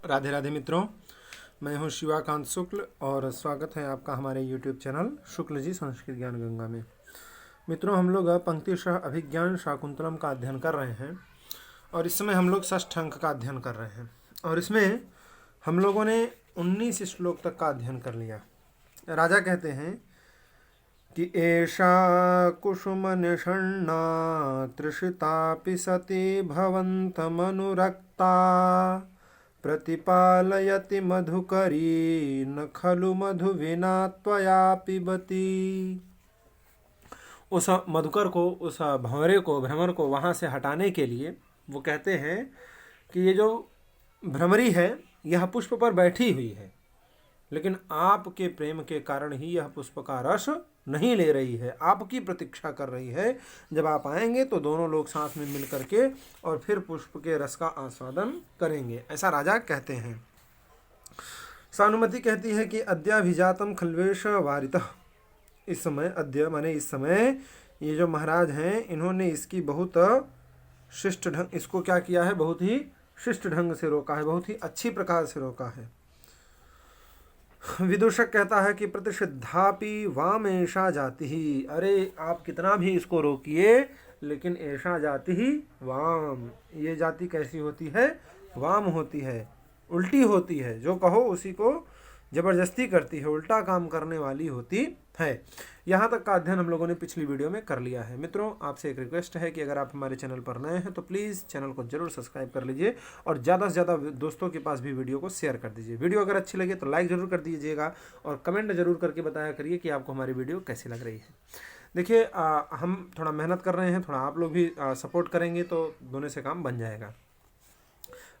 राधे राधे मित्रों, मैं हूं शिवाकांत शुक्ल और स्वागत है आपका हमारे YouTube चैनल शुक्ल जी संस्कृत ज्ञान गंगा में। मित्रों, हम लोग पंक्तिशः अभिज्ञान शाकुंतलम का अध्ययन कर रहे हैं और इस समय हम लोग षष्ठ अंक का अध्ययन कर रहे हैं और इसमें हम लोगों ने 19 श्लोक तक का अध्ययन कर लिया। राजा कहते हैं कि एषा कुसुमनिषण्णा तृषितापि सती भवन्तमनुरक्ता प्रतिपालयति मधुकरी न खलु मधु विना त्वया पिबती। उस मधुकर को, उस भंवरे को, भ्रमर को वहाँ से हटाने के लिए वो कहते हैं कि ये जो भ्रमरी है यह पुष्प पर बैठी हुई है, लेकिन आपके प्रेम के कारण ही यह पुष्प का रस नहीं ले रही है, आपकी प्रतीक्षा कर रही है। जब आप आएंगे तो दोनों लोग साथ में मिल करके और फिर पुष्प के रस का आस्वादन करेंगे, ऐसा राजा कहते हैं। सानुमति कहती है कि अद्याभिजातम खल्वेश वारितः। इस समय, अद्य माने इस समय, ये जो महाराज हैं इन्होंने इसकी बहुत शिष्ट ढंग, इसको क्या किया है, बहुत ही शिष्ट ढंग से रोका है, बहुत ही अच्छी प्रकार से रोका है। विदूषक कहता है कि प्रतिषिद्धापि वाम ऐसा जाति ही। अरे आप कितना भी इसको रोकिए लेकिन ऐसा जाति ही वाम, ये जाति कैसी होती है, वाम होती है, उल्टी होती है, जो कहो उसी को जबरदस्ती करती है, उल्टा काम करने वाली होती है। यहाँ तक का अध्ययन हम लोगों ने पिछली वीडियो में कर लिया है। मित्रों, आपसे एक रिक्वेस्ट है कि अगर आप हमारे चैनल पर नए हैं तो प्लीज़ चैनल को जरूर सब्सक्राइब कर लीजिए और ज़्यादा से ज़्यादा दोस्तों के पास भी वीडियो को शेयर कर दीजिए। वीडियो अगर अच्छी लगे तो लाइक ज़रूर कर दीजिएगा और कमेंट जरूर करके बताया करिए कि आपको हमारी वीडियो कैसी लग रही है। देखिए, हम थोड़ा मेहनत कर रहे हैं, थोड़ा आप लोग भी सपोर्ट करेंगे तो दोनों से काम बन जाएगा।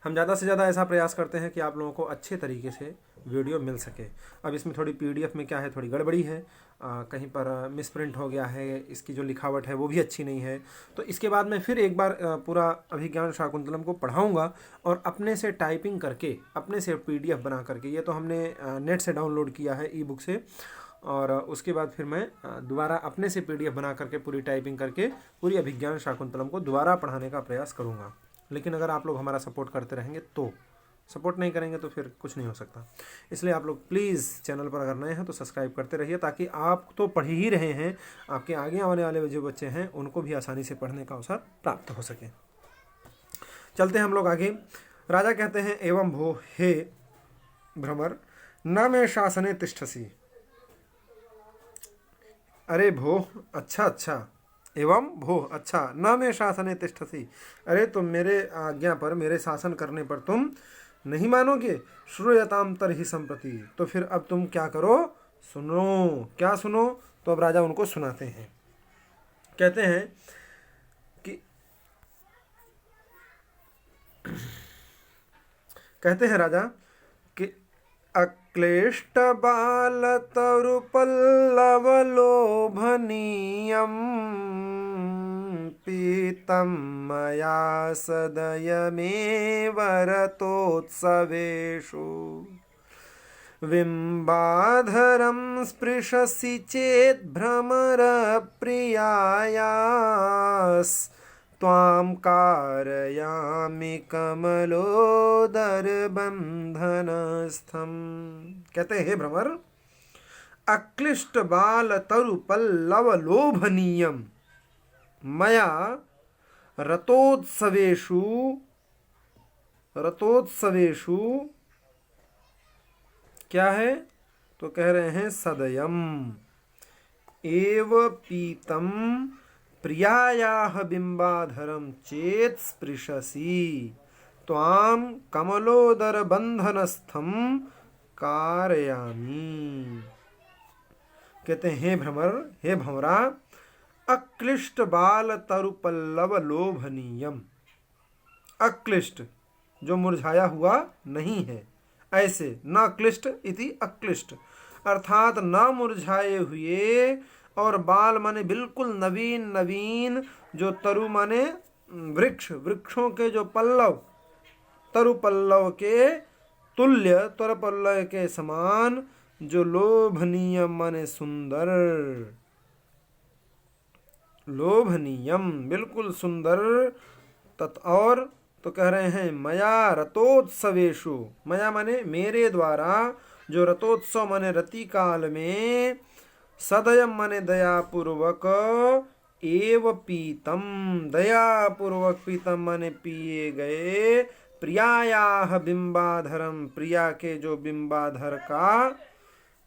हम ज़्यादा से ज़्यादा ऐसा प्रयास करते हैं कि आप लोगों को अच्छे तरीके से वीडियो मिल सके। अब इसमें थोड़ी PDF में क्या है, थोड़ी गड़बड़ी है, कहीं पर मिसप्रिंट हो गया है, इसकी जो लिखावट है वो भी अच्छी नहीं है। तो इसके बाद मैं फिर एक बार पूरा अभिज्ञान शाकुंतलम को पढ़ाऊँगा और अपने से टाइपिंग करके, अपने से PDF बना करके, ये तो हमने नेट से डाउनलोड किया है ई बुक से, और उसके बाद फिर मैं दोबारा अपने से PDF बना करके पूरी टाइपिंग करके पूरी अभिज्ञान शाकुंतलम को दोबारा पढ़ाने का प्रयास करूँगा। लेकिन अगर आप लोग हमारा सपोर्ट करते रहेंगे तो, सपोर्ट नहीं करेंगे तो फिर कुछ नहीं हो सकता। इसलिए आप लोग प्लीज़ चैनल पर अगर नए हैं तो सब्सक्राइब करते रहिए, ताकि आप तो पढ़ ही रहे हैं, आपके आगे आने वाले जो बच्चे हैं उनको भी आसानी से पढ़ने का अवसर प्राप्त हो सके। चलते हैं हम लोग आगे। राजा कहते हैं, एवं भो हे भ्रमर न मैं शासने तिष्ठसी। अरे भो, अच्छा, एवं भो, अच्छा, न मैं शासने तिष्ठसी। अरे तुम मेरे आज्ञा पर, मेरे शासन करने पर तुम नहीं मानोगे। श्रूयताम तरहि संप्रति। तो फिर अब तुम क्या करो, सुनो। क्या सुनो? तो अब राजा उनको सुनाते हैं। कहते हैं कि कहते हैं राजा कि अक्लिष्ट बालतरुपल्लवलोभनीयं पीतं मया सदयमेव रतोत्सवेषु बिम्बाधरं स्पृशसि चेत् भ्रमरप्रियायास् त्वां कारयामि कमलोदरबन्धनस्थं। कहते हैं, हे भ्रमर, अक्लिष्ट बाल तरु पल्लव लोभनीयम मया रतोत्सवेषु क्या है? तो कह रहे हैं सदयम एव पीतम प्रियायाः बिम्बाधरं चेत् स्पृशसि त्वां कमलोदरबन्धनस्थं कारयामि। कहते हैं, हे भ्रमर, हे भंवरा, अक्लिष्ट बाल तरुपल्लव लोभनीयम। अक्लिष्ट जो मुरझाया हुआ नहीं है, ऐसे न क्लिष्ट इति अक्लिष्ट, अर्थात न मुरझाए हुए, और बाल माने बिल्कुल नवीन नवीन, जो तरु माने वृक्ष, वृक्षों के जो पल्लव, तरु पल्लव के तुल्य, तर पल्लव के समान, जो लोभनीय माने सुंदर, लोभनीयम बिल्कुल सुंदर, और तो कह रहे हैं मया रतोत्सवेशु, मया माने मेरे द्वारा, जो रतोत्सव माने रति काल में, सदयम माने दयापूर्वक, एव पीतम, दयापूर्वक पीतम माने पिए गए, प्रियायाह बिंबाधरम, प्रिया के जो बिंबाधर का,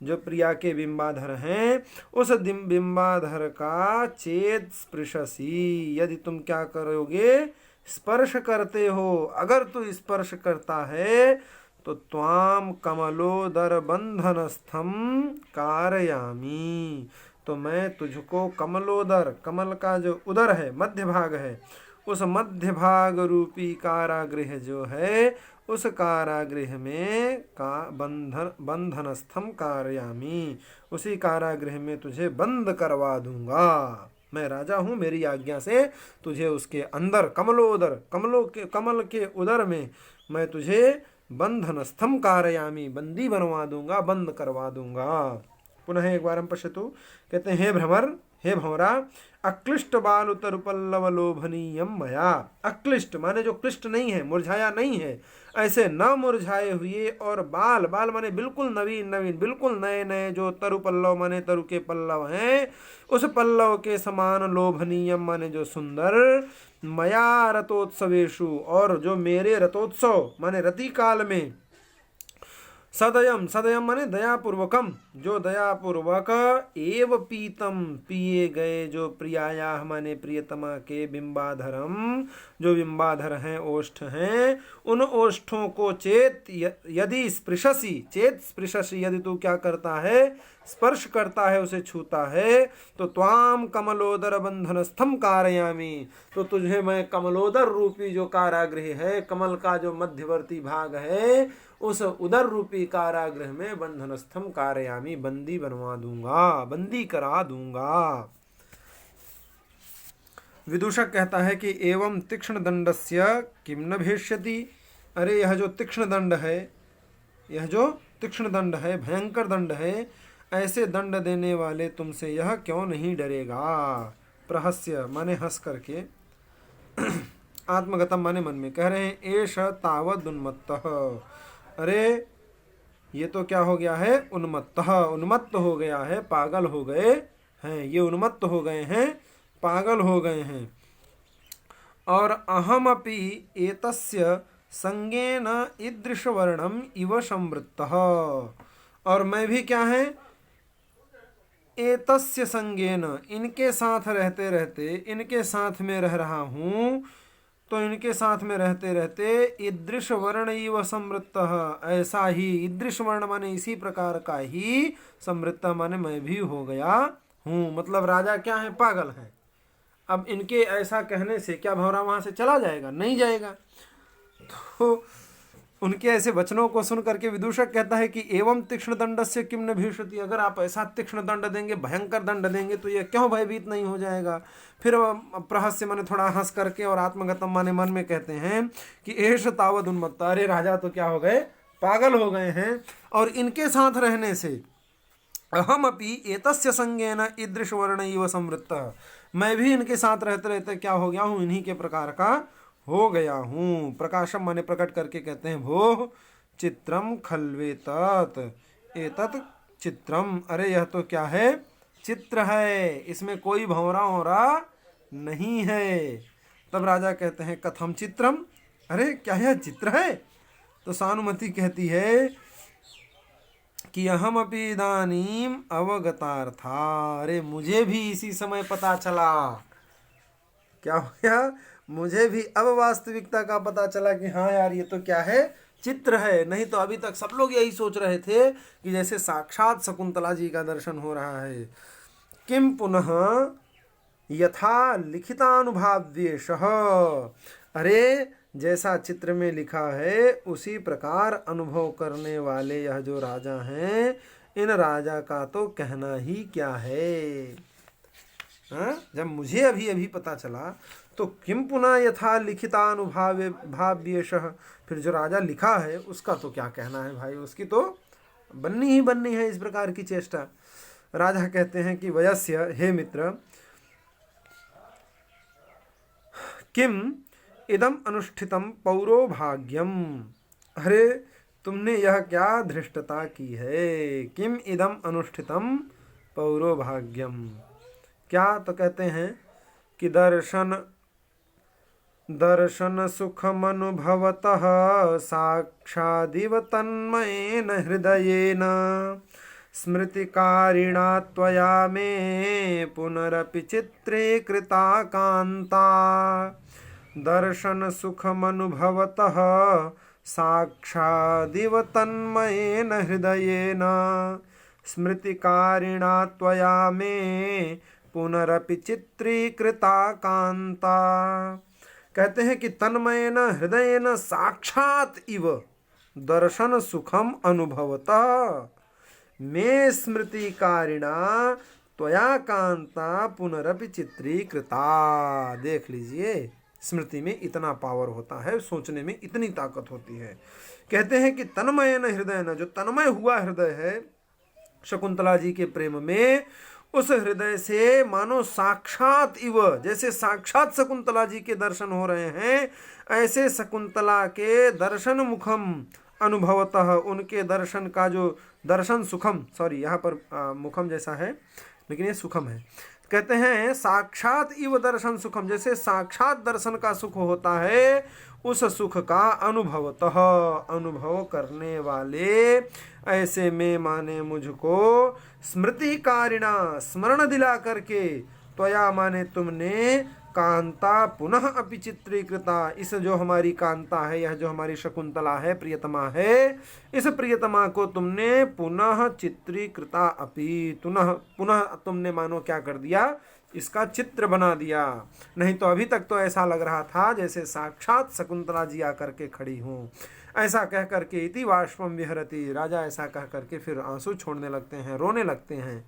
जो प्रिया के बिंबाधर हैं उस बिंबाधर का चेत स्पृशसी, यदि तुम क्या करोगे, स्पर्श करते हो, अगर तू स्पर्श करता है तो त्वाम कमलोदर बंधनस्थम कारयामी, तो मैं तुझको कमलोदर, कमल का जो उदर है, मध्य भाग है, उस मध्य भाग रूपी कारागृह जो है, उस कारागृह में का बंधनस्थम कारयामी, उसी कारागृह में तुझे बंद करवा दूंगा। मैं राजा हूँ, मेरी आज्ञा से तुझे उसके अंदर, कमलोदर, कमल के उदर में मैं तुझे बंधनस्थम कारयामी, बंदी बनवा दूंगा, बंद करवा दूंगा। पुनः एक बार हम पश्यतु, कहते हैं हे भ्रमर, हे भंवरा, अक्लिष्ट बाल उतर पल्लव लोभनीयम मया, अक्लिष्ट माने जो क्लिष्ट नहीं है, मुरझाया नहीं है, ऐसे न मुरझाए हुए, और बाल, बाल माने बिल्कुल नवीन नवीन, बिल्कुल नए नए, जो तरु पल्लव माने तरु के पल्लव हैं, उस पल्लव के समान, लोभनीयम माने जो सुंदर, मया रतोत्सवेशु, और जो मेरे रतोत्सव माने रति काल में, सदयम, सदयम माने दयापूर्वकम, जो दयापूर्वक, एव पीतम पिए गए, जो प्रियाया माने प्रियतमा के, बिंबाधरम जो बिंबाधर हैं, ओष्ठ हैं, उन ओष्ठों को चेत यदि स्पृशसी, चेत स्पृशसी, यदि तू क्या करता है, स्पर्श करता है, उसे छूता है, तो त्वाम कमलोदर बंधनस्थम कारयामी, तो तुझे मैं कमलोदर रूपी जो कारागृह है, कमल का जो मध्यवर्ती भाग है, उस उदर रूपी कारागृह में बंधनस्थम कारयामी, बंदी बनवा दूंगा, बंदी करा दूंगा। विदूषक कहता है कि एवं तीक्ष्ण दंडस्य किम न भेष्यति, अरे यह जो तीक्ष्ण दंड है, यह जो तीक्ष्ण दंड है, भयंकर दंड है, ऐसे दंड देने वाले तुमसे यह क्यों नहीं डरेगा। प्रहस्य माने हंस करके, आत्मगतम माने मन में, कह रहे हैं एष तावद उन्मत्तः, अरे ये तो क्या हो गया है, उन्मत्तः, उन्मत्त हो गया है, पागल हो गए हैं, ये उन्मत्त हो गए हैं, पागल हो गए हैं। और अहमपि एतस्य संगेन ईदृशवर्णम इव संवृत्तः, और मैं भी क्या है, एतस्य संगेन, इनके साथ रहते रहते, इनके साथ में रह रहा हूँ, तो इनके साथ में रहते रहते, ईदृश वर्ण इव संवृत्तः, ऐसा ही, ईदृश वर्ण माने इसी प्रकार का ही, संवृत्तः माने मैं भी हो गया हूँ, मतलब राजा क्या है, पागल है। अब इनके ऐसा कहने से क्या भंवरा वहां से चला जाएगा, नहीं जाएगा। तो उनके ऐसे वचनों को सुन करके विदूषक कहता है कि एवं तीक्ष्ण दंडस्य किम न भीषति, अगर आप ऐसा तीक्ष्ण दंड देंगे, भयंकर दंड देंगे, तो यह क्यों भयभीत नहीं हो जाएगा। फिर प्रहस्य माने थोड़ा हंस करके, और आत्मगतम माने मन में कहते हैं कि एष तावद उन्मत्ता, अरे राजा तो क्या हो गए, पागल हो गए हैं, और इनके साथ रहने से, अहमपि एतस्य संगेन ईदृश वर्ण इव संवृत्तः, मैं भी इनके साथ रहते रहते क्या हो गया हूँ, इन्हीं के प्रकार का हो गया हूँ। प्रकाशम माने प्रकट करके कहते हैं भो चित्रम खल्वेतत, एतत् चित्रम, अरे यह तो क्या है, चित्र है, इसमें कोई भंवरा होरा नहीं है। तब राजा कहते हैं कथम चित्रम, अरे क्या यह चित्र है। तो सानुमति कहती है कि अहम अपि इदानीम अवगतार्था, अरे मुझे भी इसी समय पता चला, क्या हो गया, मुझे भी अब वास्तविकता का पता चला कि हाँ यार ये तो क्या है, चित्र है। नहीं तो अभी तक सब लोग यही सोच रहे थे कि जैसे साक्षात शकुंतला जी का दर्शन हो रहा है। किम पुनः यथा लिखितानुभाव्येशः, अरे जैसा चित्र में लिखा है उसी प्रकार अनुभव करने वाले यह जो राजा हैं, इन राजा का तो कहना ही क्या है। हाँ, जब मुझे अभी अभी पता चला तो किम पुनः यथा लिखितानुभाव्येशः, फिर जो राजा लिखा है उसका तो क्या कहना है भाई, उसकी तो बननी ही बननी है इस प्रकार की चेष्टा। राजा कहते हैं कि वयस्य, हे मित्र, किम इदम अनुष्ठितम पौरो भाग्यम। अरे तुमने यह क्या धृष्टता की है। किम इदम अनुष्ठितम पौरो भाग्यम, क्या तो कहते हैं कि दर्शन सुखमनुभवतः साक्षादिव तन्मयेन हृदयेन स्मृतिकारिणा त्वया मे पुनरपि चित्रे कृता कान्ता। दर्शन सुखमनुभवतः साक्षादिव तन्मयेन हृदयेन स्मृतिकारिणा त्वया मे पुनरपि चित्रीकृता कांता। कहते हैं कि तन्मयेन हृदयेन साक्षात इव दर्शन सुखम अनुभवतः मे स्मृतिकारिणा त्वया कांता पुनरपि चित्रीकृता। देख लीजिए, स्मृति में इतना पावर होता है, सोचने में इतनी ताकत होती है। कहते हैं कि तन्मयेन हृदयेन, जो तन्मय हुआ हृदय है शकुंतला जी के प्रेम में, उस हृदय से मानो साक्षात इव, जैसे साक्षात शकुंतला जी के दर्शन हो रहे हैं, ऐसे शकुंतला के दर्शन मुखम अनुभवतः, उनके दर्शन का जो दर्शन सुखम, सॉरी यहाँ पर मुखम जैसा है लेकिन ये सुखम है। कहते हैं साक्षात इव दर्शन सुखम, जैसे साक्षात दर्शन का सुख होता है, उस सुख का अनुभवतः, अनुभव करने वाले ऐसे में माने मुझको स्मृतिकारिणा, स्मरण दिला करके, त्वया माने तुमने, कांता पुनः अपि चित्रीकृता, इस जो हमारी कांता है, यह जो हमारी शकुंतला है, प्रियतमा है, इस प्रियतमा को तुमने पुनः चित्रीकृता अपि, पुनः तुमने मानो क्या कर दिया, इसका चित्र बना दिया। नहीं तो अभी तक तो ऐसा लग रहा था जैसे साक्षात शकुंतला जी आकर के खड़ी हूँ। ऐसा कह करके इति वाष्पम विहरति, राजा ऐसा कह करके फिर आंसू छोड़ने लगते हैं, रोने लगते हैं।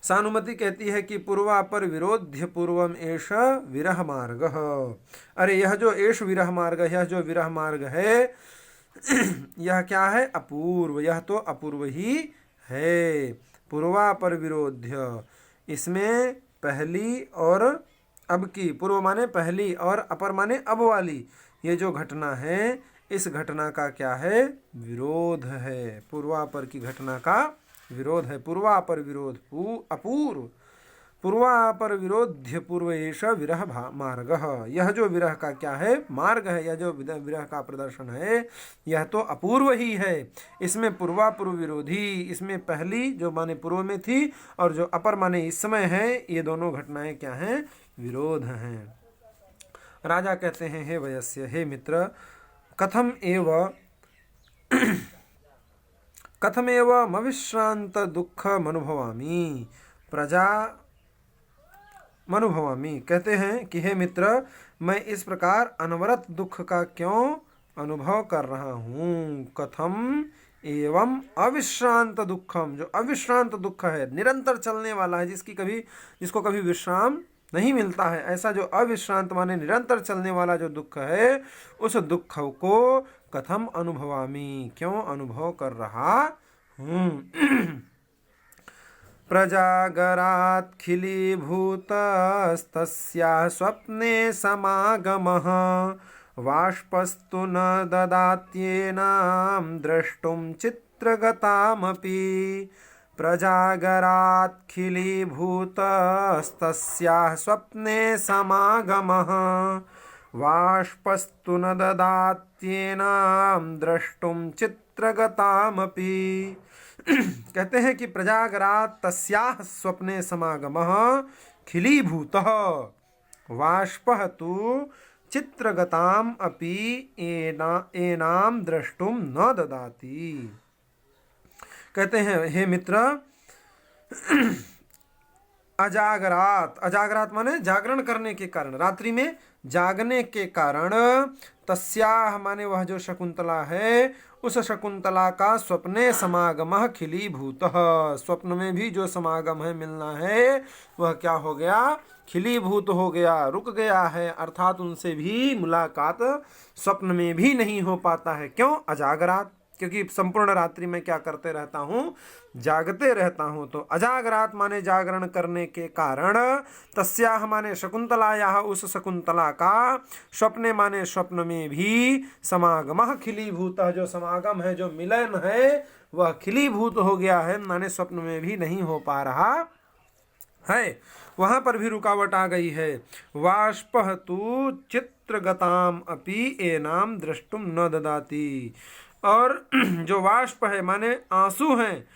सानुमति कहती है कि पूर्वापर विरोध्य पूर्वम एष विरह मार्ग। अरे यह जो एष विरह मार्ग, यह जो विरह मार्ग है, यह क्या है, अपूर्व, यह तो अपूर्व ही है। पूर्वापर विरोध्य, इसमें पहली और अब की, पूर्व माने पहली और अपर माने अब वाली, ये जो घटना है, इस घटना का क्या है, विरोध है। पूर्वापर की घटना का विरोध है। पूर्वापर विरोध अपूर्व, पूर्वापर विरोध्य पूर्व एष विरह मार्ग, यह जो विरह का क्या है, मार्ग है, यह जो विरह का प्रदर्शन है, यह तो अपूर्व ही है। इसमें पूर्वापूर्व विरोधी, इसमें पहली जो माने पूर्व में थी और जो अपर माने इस समय है, ये दोनों घटनाएं क्या हैं, विरोध हैं। राजा कहते हैं हे वयस्य, हे मित्र, कथमेव मविश्रांत दुख मनुभवामी प्रजा मनुभवामी। कहते हैं कि हे मित्र, मैं इस प्रकार अनवरत दुख का क्यों अनुभव कर रहा हूँ। कथम एवं अविश्रांत दुखम, जो अविश्रांत दुख है, निरंतर चलने वाला है, जिसको कभी विश्राम नहीं मिलता है, ऐसा जो अविश्रांत माने निरंतर चलने वाला जो दुख है, उस दुख को कथम अनुभवामी, क्यों अनुभव कर रहा हूँ। प्रजागरात् खिलीभूतस्तस्याः स्वप्ने समागमः वाष्पस्तु न ददात्येनां द्रष्टुं चित्रगतामपि। प्रजागरात् खिलीभूतस्तस्याः स्वप्ने समागमः वाष्पस्तु न ददात्येनां द्रष्टुं चित्रगतामपि। कहते हैं कि प्रजागरात् तस्याः स्वप्ने समागमः खिलीभूतः वाष्पः तु चित्रगताम् अपि एनाम द्रष्टुम न ददाति। कहते हैं हे मित्र, अजागरात, अजागरात माने जागरण करने के कारण, रात्रि में जागने के कारण, तस्याह माने वह जो शकुंतला है, उस शकुंतला का स्वप्ने समागमः खिलीभूतः, स्वप्न में भी जो समागम है, मिलना है, वह क्या हो गया, खिलीभूत हो गया, रुक गया है। अर्थात उनसे भी मुलाकात स्वप्न में भी नहीं हो पाता है। क्यों, अजागरात, क्योंकि संपूर्ण रात्रि में क्या करते रहता हूँ, जागते रहता हूँ। तो अजागरात माने जागरण करने के कारण, तस्याह माने शकुंतलायाह उस शकुंतला का, स्वप्ने माने स्वप्न में भी, समागमः खिलीभूत जो समागम है, जो मिलन है वह खिलीभूत हो गया है, माने स्वप्न में भी नहीं हो पा रहा है। वहां पर भी रुकावट आ गई है। वाष्पः तु चित्रगताम अपि एनाम द्रष्टुम न ददाति। और जो वाष्प है माने आंसू हैं,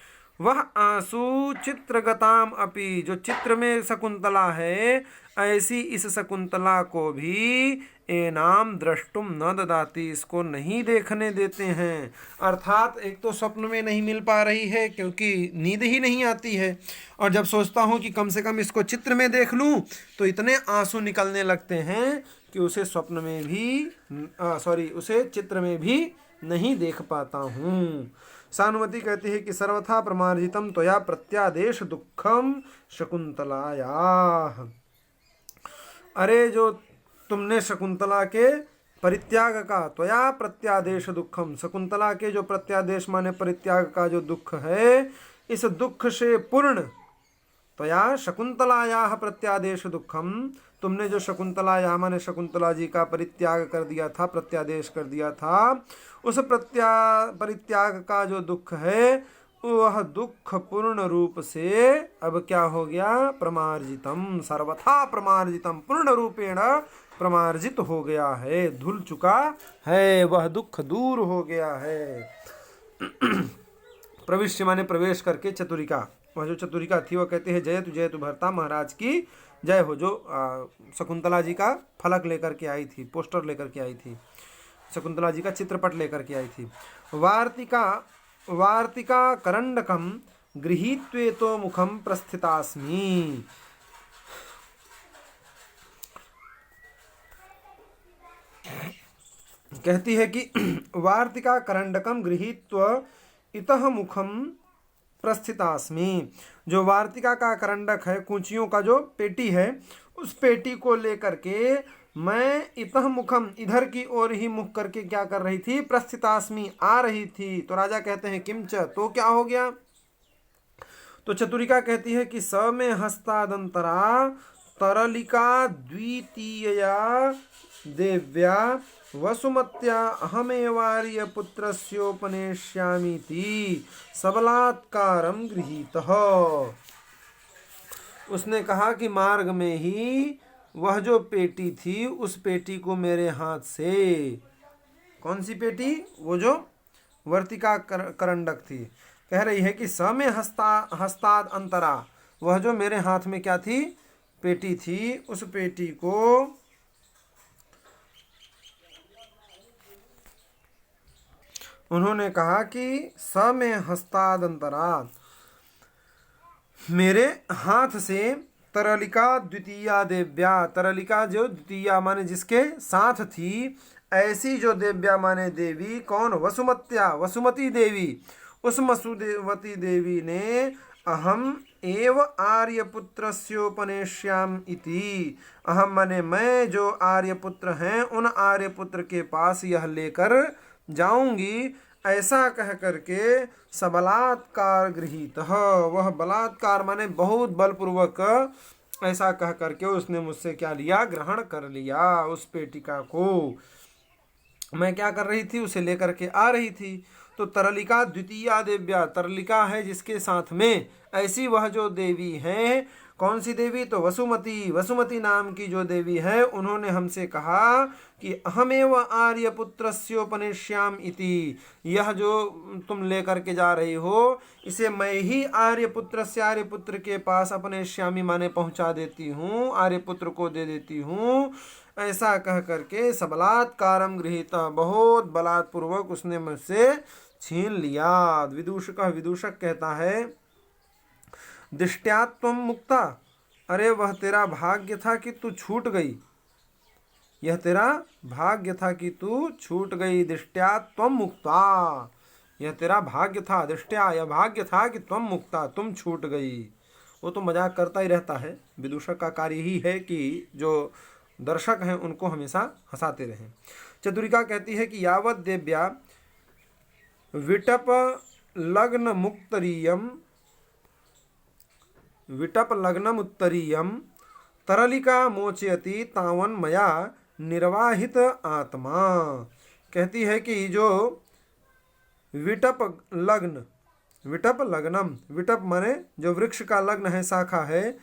वह आंसू चित्रगताम अपि जो चित्र में शकुंतला है, ऐसी इस शकुंतला को भी एनाम द्रष्टुम न ददाति, इसको नहीं देखने देते हैं। अर्थात एक तो स्वप्न में नहीं मिल पा रही है क्योंकि नींद ही नहीं आती है, और जब सोचता हूँ कि कम से कम इसको चित्र में देख लूँ तो इतने आंसू निकलने लगते हैं कि उसे स्वप्न में भी उसे चित्र में भी नहीं देख पाता हूँ। सानुमति कहती है कि सर्वथा प्रमार्जितम त्वया प्रत्यादेश दुखम शकुंतलायाः। अरे जो तुमने शकुंतला के परित्याग का, त्वया प्रत्यादेश दुखम, शकुंतला के जो प्रत्यादेश माने परित्याग का जो दुख है, इस दुख से पूर्ण, त्वया शकुंतलायाः प्रत्यादेश दुखम, तुमने जो शकुंतलायाः माने शकुंतला जी का परित्याग कर दिया था, प्रत्यादेश कर दिया था, उस परित्याग का जो दुख है, वह दुख पूर्ण रूप से अब क्या हो गया, प्रमार्जितम, सर्वथा प्रमार्जितम, पूर्ण रूपेण प्रमार्जित हो गया है, धुल चुका है, वह दुख दूर हो गया है। प्रविश्य माने प्रवेश करके, चतुरिका, वह जो चतुरिका थी वह कहते हैं जयतु जयतु भरता महाराज की जय हो, जो शकुंतला जी का फलक लेकर के आई थी, पोस्टर लेकर के आई थी, शकुंतला जी का चित्रपट लेकर के आई थी। वार्तिका करंडकम गृहीत्वेतो मुखम प्रस्थितास्मि। कहती है कि वार्तिका करंडकम गृहीत्व इतः मुखम प्रस्थितास्मि। जो वार्तिका का करंडक है, कूंचियों का जो पेटी है, उस पेटी को लेकर के मैं इतः मुखम, इधर की ओर ही मुख करके क्या कर रही थी, प्रस्थितास्मि, आ रही थी। तो राजा कहते हैं किंच, तो क्या हो गया। तो चतुरिका कहती है कि स में हस्तादंतरा तरलिका द्वितीया देव्या वसुमत्या अहमेवार्य पुत्रस्योपनेष्यामीति सबलात्कारम गृहीतः। उसने कहा कि मार्ग में ही वह जो पेटी थी, उस पेटी को मेरे हाथ से, कौन सी पेटी, वो जो वर्तिका करंडक थी, कह रही है कि स में हस्ताद अंतरा, वह जो मेरे हाथ में क्या थी, पेटी थी, उस पेटी को उन्होंने कहा कि स में हस्तादंतरा, मेरे हाथ से, तरलिका द्वितीया देव्या, तरलिका जो द्वितीया माने जिसके साथ थी, ऐसी जो देव्या माने देवी, कौन, वसुमत्या, वसुमती देवी, उस वसुमती देवी ने अहम एव आर्यपुत्रस्योपनेष्याम इति, अहम माने मैं, जो आर्यपुत्र हैं उन आर्यपुत्र के पास यह लेकर जाऊंगी, ऐसा कह करके सबलात्कार गृहीत, वह बलात्कार माने बहुत बलपूर्वक, ऐसा कह करके उसने मुझसे क्या लिया, ग्रहण कर लिया। उस पेटिका को मैं क्या कर रही थी, उसे लेकर के आ रही थी। तो तरलिका द्वितीया देव्या, तरलिका है जिसके साथ में, ऐसी वह जो देवी है, कौन सी देवी, तो वसुमती, वसुमती नाम की जो देवी है, उन्होंने हमसे कहा कि अहमेव आर्यपुत्रस्योपनेष्याम इति, यह जो तुम लेकर के जा रही हो, इसे मैं ही आर्यपुत्र से, आर्यपुत्र के पास अपनेष्यामी माने पहुंचा देती हूँ, आर्यपुत्र को दे देती हूँ, ऐसा कह करके सबलात्कारम गृहीत, बहुत बलात्पूर्वक उसने मुझसे छीन लिया। विदूषक कहता है दृष्ट्यात्वम मुक्ता, अरे वह तेरा भाग्य था कि तू छूट गई, यह तेरा भाग्य था कि तू छूट गई। दृष्ट्यात्वम मुक्ता, यह तेरा भाग्य था, दृष्ट्या यह भाग्य था कि त्वम मुक्ता, तुम छूट गई। वो तो मजाक करता ही रहता है, विदूषक का कार्य ही है कि जो दर्शक हैं उनको हमेशा हंसाते रहें। चतुरिका कहती है कि यावत देव्या विटप लग्न मुक्तरीयम विटप लग्नम उत्तरीयम तरलिका मोचयति तावन मया निर्वाहित आत्मा। कहती है कि जो विटप लग्न, विटप लग्नम, विटप माने जो वृक्ष का लग्न है, शाखा है,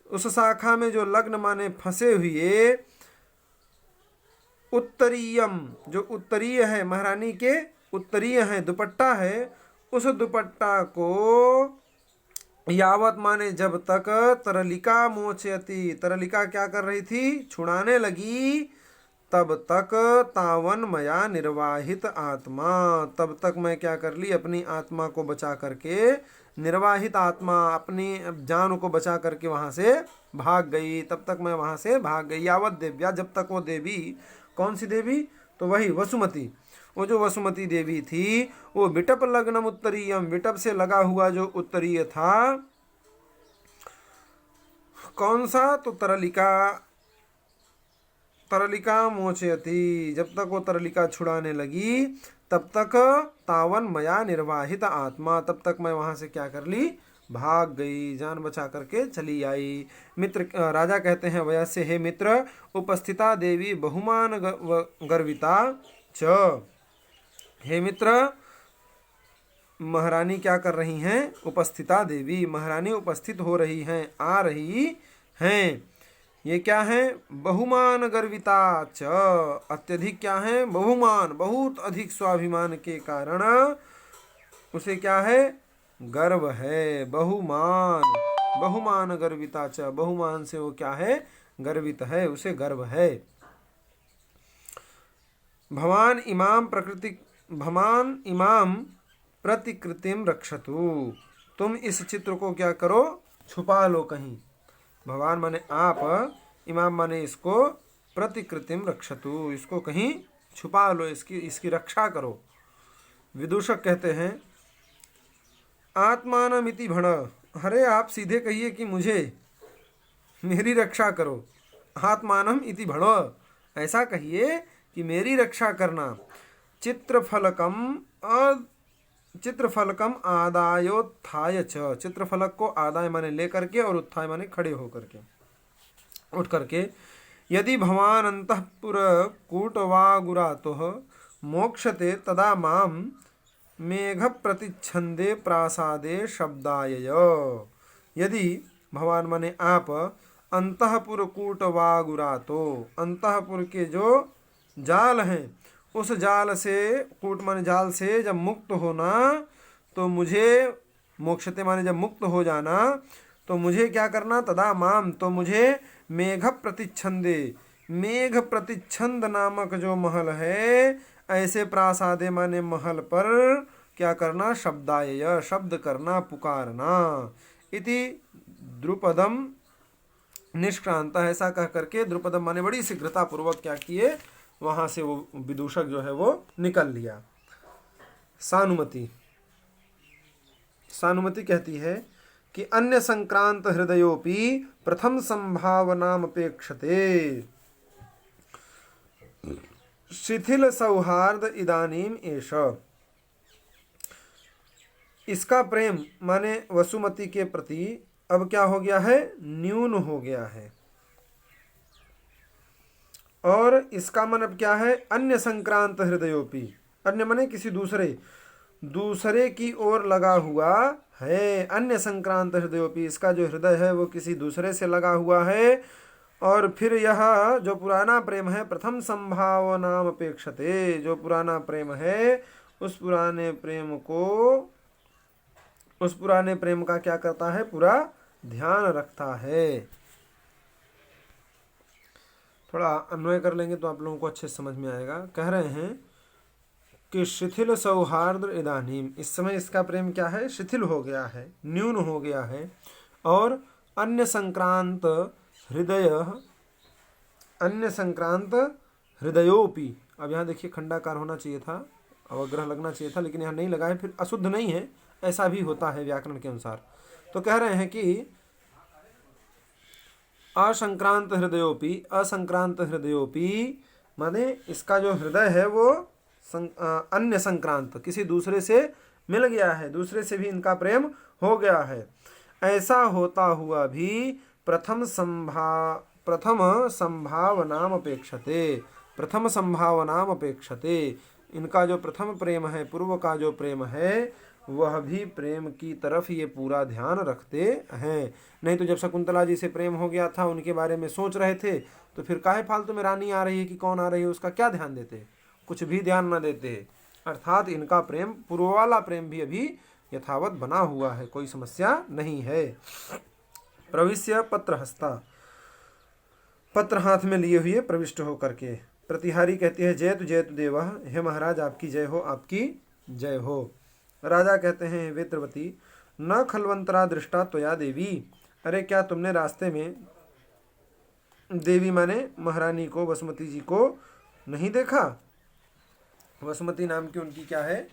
उस शाखा में जो लग्न माने फंसे हुए, उत्तरीयम जो उत्तरीय है, महारानी के उत्तरीय है, दुपट्टा है, उस दुपट्टा को यावत माने जब तक तरलिका मोचयति, तरलिका क्या कर रही थी, छुड़ाने लगी, तब तक तावन मया निर्वाहित आत्मा, तब तक मैं क्या कर ली, अपनी आत्मा को बचा करके, निर्वाहित आत्मा अपनी जान को बचा करके वहां से भाग गई, तब तक मैं वहां से भाग गई। यावत देव्या, जब तक वो देवी, कौन सी देवी, तो वही वसुमती, वो जो वसुमती देवी थी, वो विटप लग्नम उत्तरीयम, विटप से लगा हुआ जो उत्तरीय था, कौन सा, तो तरलिका, तरलिका मोचयति, जब तक वो तरलिका छुड़ाने लगी तब तक तावन मया निर्वाहित आत्मा, तब तक मैं वहां से क्या कर ली, भाग गई, जान बचा करके चली आई। मित्र राजा कहते हैं वयस्य, हे मित्र, उपस्थिता देवी बहुमान गर्विता च, हे मित्र, महारानी क्या कर रही हैं, उपस्थिता देवी, महारानी उपस्थित हो रही हैं, आ रही हैं। ये क्या है, बहुमान गर्विता च, अत्यधिक क्या है, बहुमान, बहुत अधिक स्वाभिमान के कारण उसे क्या है, गर्व है, बहुमान, बहुमान गर्विता च, बहुमान से वो क्या है, गर्वित है, उसे गर्व है। भवान इमाम प्रतिकृतिम रक्षतु, तुम इस चित्र को क्या करो, छुपा लो कहीं। भगवान माने आप, इमाम माने इसको, प्रतिकृतिम रक्षतु, इसको कहीं छुपा लो, इसकी रक्षा करो। विदूषक कहते हैं आत्मानमिति भण, अरे आप सीधे कहिए कि मुझे, मेरी रक्षा करो। आत्मानम इति भण, ऐसा कहिए कि मेरी रक्षा करना। चित्रफलकम आदायोत्थाय च, चित्रफलक को आदाय माने लेकर के और उत्थाय माने खड़े होकर के, उठ करके, यदि भवान अंतःपुर कूटवागुरातोः मोक्षते तदा माम मेघ प्रतिच्छंदे प्रासादे शब्दायय। यदि भगवान माने आप अंतःपुर कूटवागुरातो, अंतःपुर के जो जाल हैं, उस जाल से, कूट माने जाल से जब मुक्त होना, तो मुझे, मोक्षते माने जब मुक्त हो जाना, तो मुझे क्या करना, तदा माम, तो मुझे मेघ प्रतिच्छंदे, मेघ प्रतिच्छंद नामक जो महल है, ऐसे प्रासादे माने महल पर क्या करना, शब्दाय, शब्द करना, पुकारना। इति द्रुपदम निष्क्रांत, ऐसा कह करके द्रुपदम माने बड़ी शीघ्रता पूर्वक क्या किए, वहां से वो विदूषक जो है वो निकल लिया। सानुमति, सानुमति कहती है कि अन्य संक्रांत हृदयोपि प्रथम संभावनामपेक्षते, शिथिल सौहार्द इदानीम एष, इसका प्रेम माने वसुमती के प्रति अब क्या हो गया है, न्यून हो गया है। और इसका मन अब क्या है, अन्य संक्रांत हृदयोपि, अन्य माने किसी दूसरे की ओर लगा हुआ है। अन्य संक्रांत हृदयोपि, इसका जो हृदय है वो किसी दूसरे से लगा हुआ है। और फिर यह जो पुराना प्रेम है, प्रथम संभावनाम अपेक्षते, जो पुराना प्रेम है, उस पुराने प्रेम का क्या करता है, पूरा ध्यान रखता है। थोड़ा अन्वय कर लेंगे तो आप लोगों को अच्छे समझ में आएगा। कह रहे हैं कि शिथिल सौहार्द इदानीम, इस समय इसका प्रेम क्या है, शिथिल हो गया है, न्यून हो गया है। और अन्य संक्रांत हृदयोपि, अब यहाँ देखिए खंडाकार होना चाहिए था, अवग्रह लगना चाहिए था, लेकिन यहाँ नहीं लगा है, फिर अशुद्ध नहीं है, ऐसा भी होता है व्याकरण के अनुसार। तो कह रहे हैं कि असंक्रांत हृदयोपि, असंक्रांत हृदयोपि माने इसका जो हृदय है वो अन्य संक्रांत, किसी दूसरे से मिल गया है, दूसरे से भी इनका प्रेम हो गया है। ऐसा होता हुआ भी प्रथम संभावनाम अपेक्षते, इनका जो प्रथम प्रेम है, पूर्व का जो प्रेम है, वह भी प्रेम की तरफ ये पूरा ध्यान रखते हैं। नहीं तो जब शकुंतला जी से प्रेम हो गया था, उनके बारे में सोच रहे थे, तो फिर काहे फालतू में रानी आ रही है कि कौन आ रही है उसका क्या ध्यान देते, कुछ भी ध्यान न देते। अर्थात इनका प्रेम, पूर्व वाला प्रेम भी अभी यथावत बना हुआ है, कोई समस्या नहीं है। प्रविश्य पत्रहस्ता, पत्र हाथ में लिए हुए प्रविष्ट होकर के। प्रतिहारी कहती है जयतु जयतु देवः, हे महाराज आपकी जय हो, आपकी जय हो। राजा कहते हैं वेत्रवती, न खलवंतरा दृष्टा त्वया देवी, अरे क्या तुमने रास्ते में देवी माने महारानी को, वसुमती जी को नहीं देखा? वसुमती नाम की उनकी क्या है,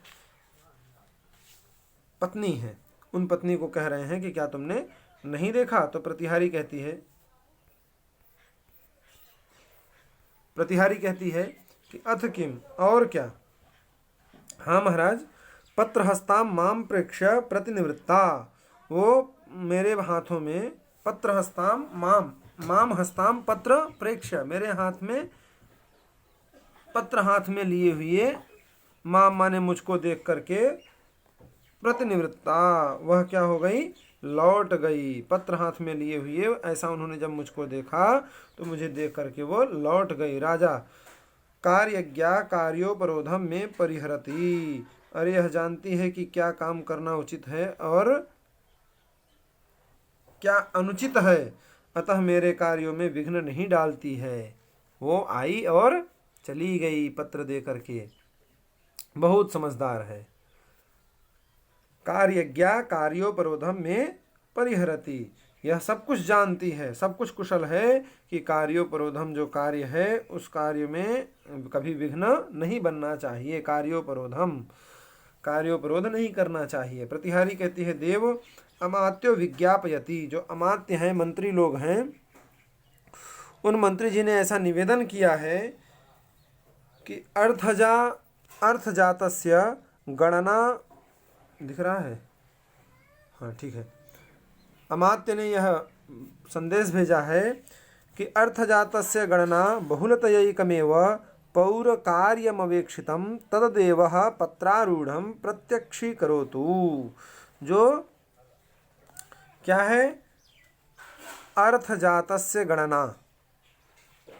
पत्नी है, उन पत्नी को कह रहे हैं कि क्या तुमने नहीं देखा? तो प्रतिहारी कहती है कि अथ किम, और क्या? हाँ महाराज, पत्रहस्ताम माम प्रेक्ष्य प्रतिनिवृत्ता, वो मेरे हाथों में पत्रहस्ताम माम हस्ताम पत्र प्रेक्ष्य, मेरे हाथ में पत्र हाथ में लिए हुए, माम माने मुझको देख करके, प्रतिनिवृत्ता वह क्या हो गई, लौट गई। पत्र हाथ में लिए हुए ऐसा उन्होंने जब मुझको देखा तो मुझे देख करके वो लौट गई। राजा कार्यज्ञा कार्योपरोधम में परिहरती, अरे यह जानती है कि क्या काम करना उचित है और क्या अनुचित है, अतः मेरे कार्यों में विघ्न नहीं डालती है। वो आई और चली गई पत्र दे करके, बहुत समझदार है। कार्यज्ञा कार्योपरोधम में परिहरति, यह सब कुछ जानती है, सब कुछ कुशल है कि कार्योपरोधम जो कार्य है उस कार्य में कभी विघ्न नहीं बनना चाहिए, कार्योपरोध नहीं करना चाहिए। प्रतिहारी कहती है देव अमात्यो विज्ञापयति, जो अमात्य हैं, मंत्री लोग हैं, उन मंत्री जी ने ऐसा निवेदन किया है कि अर्थजातस्य गणना, दिख रहा है, हाँ ठीक है, अमात्य ने यह संदेश भेजा है कि अर्थजातस्य गणना बहुलतयैकमेव पौरकार्यमवेक्षितं तददेवः पत्रारूढ़ं प्रत्यक्षीकरोतु। जो क्या है, अर्थजातस्य गणना,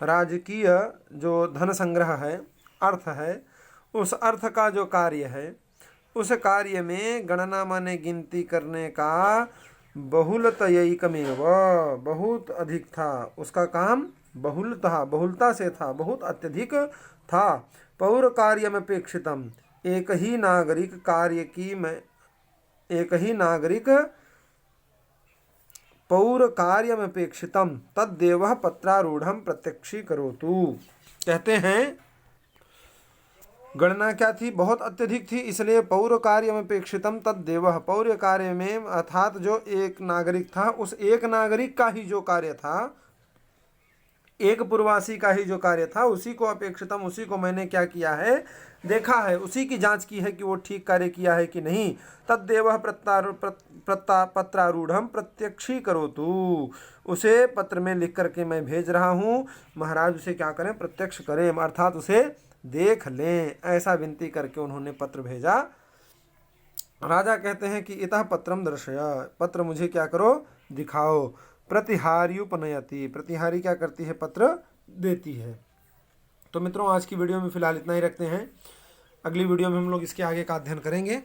राजकीय जो धन संग्रह है, अर्थ है, उस अर्थ का जो कार्य है, उस कार्य में गणना माने गिनती करने का बहुलतयैकमेव, बहुत अधिक था, उसका काम बहुलता से था, बहुत अत्यधिक था। पौर कार्यमपेक्षितम, एक ही नागरिक पौर कार्यमपेक्षितम तद्देवः पत्रारूढ़ं प्रत्यक्षीकरोतु। कहते हैं गणना क्या थी, बहुत अत्यधिक थी, इसलिए पौर कार्यमपेक्षितम तद्देवः, पौर्य कार्य में अर्थात जो एक नागरिक था, उस एक नागरिक का ही जो कार्य था, एक पूर्वासी का ही जो कार्य था, उसी को अपेक्षितम, उसी को मैंने क्या किया है, देखा है, उसी की जांच की है कि वो ठीक कार्य किया है कि नहीं। तद्देवः पत्रारूढ़ं प्रत्यक्षीकरोतु, उसे पत्र में लिख करके मैं भेज रहा हूँ, महाराज उसे क्या करें, प्रत्यक्ष करें, अर्थात उसे देख लें, ऐसा विनती करके उन्होंने पत्र भेजा। राजा कहते हैं कि इतः पत्रम दर्शय, पत्र मुझे क्या करो, दिखाओ। प्रतिहार्युपनयति, प्रतिहारी क्या करती है, पत्र देती है। तो मित्रों आज की वीडियो में फिलहाल इतना ही रखते हैं, अगली वीडियो में हम लोग इसके आगे का अध्ययन करेंगे।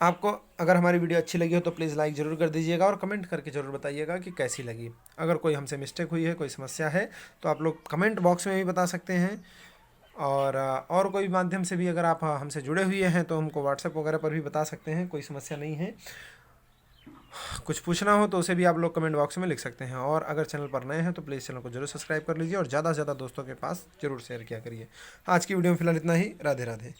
आपको अगर हमारी वीडियो अच्छी लगी हो तो प्लीज़ लाइक ज़रूर कर दीजिएगा और कमेंट करके ज़रूर बताइएगा कि कैसी लगी। अगर कोई हमसे मिस्टेक हुई है, कोई समस्या है, तो आप लोग कमेंट बॉक्स में भी बता सकते हैं, और कोई माध्यम से भी अगर आप हमसे जुड़े हुए हैं तो हमको व्हाट्सएप वगैरह पर भी बता सकते हैं, कोई समस्या नहीं है। कुछ पूछना हो तो उसे भी आप लोग कमेंट बॉक्स में लिख सकते हैं। और अगर चैनल पर नए हैं तो प्लीज़ चैनल को जरूर सब्सक्राइब कर लीजिए और ज़्यादा से ज़्यादा दोस्तों के पास जरूर शेयर किया करिए। आज की वीडियो में फिलहाल इतना ही। राधे राधे।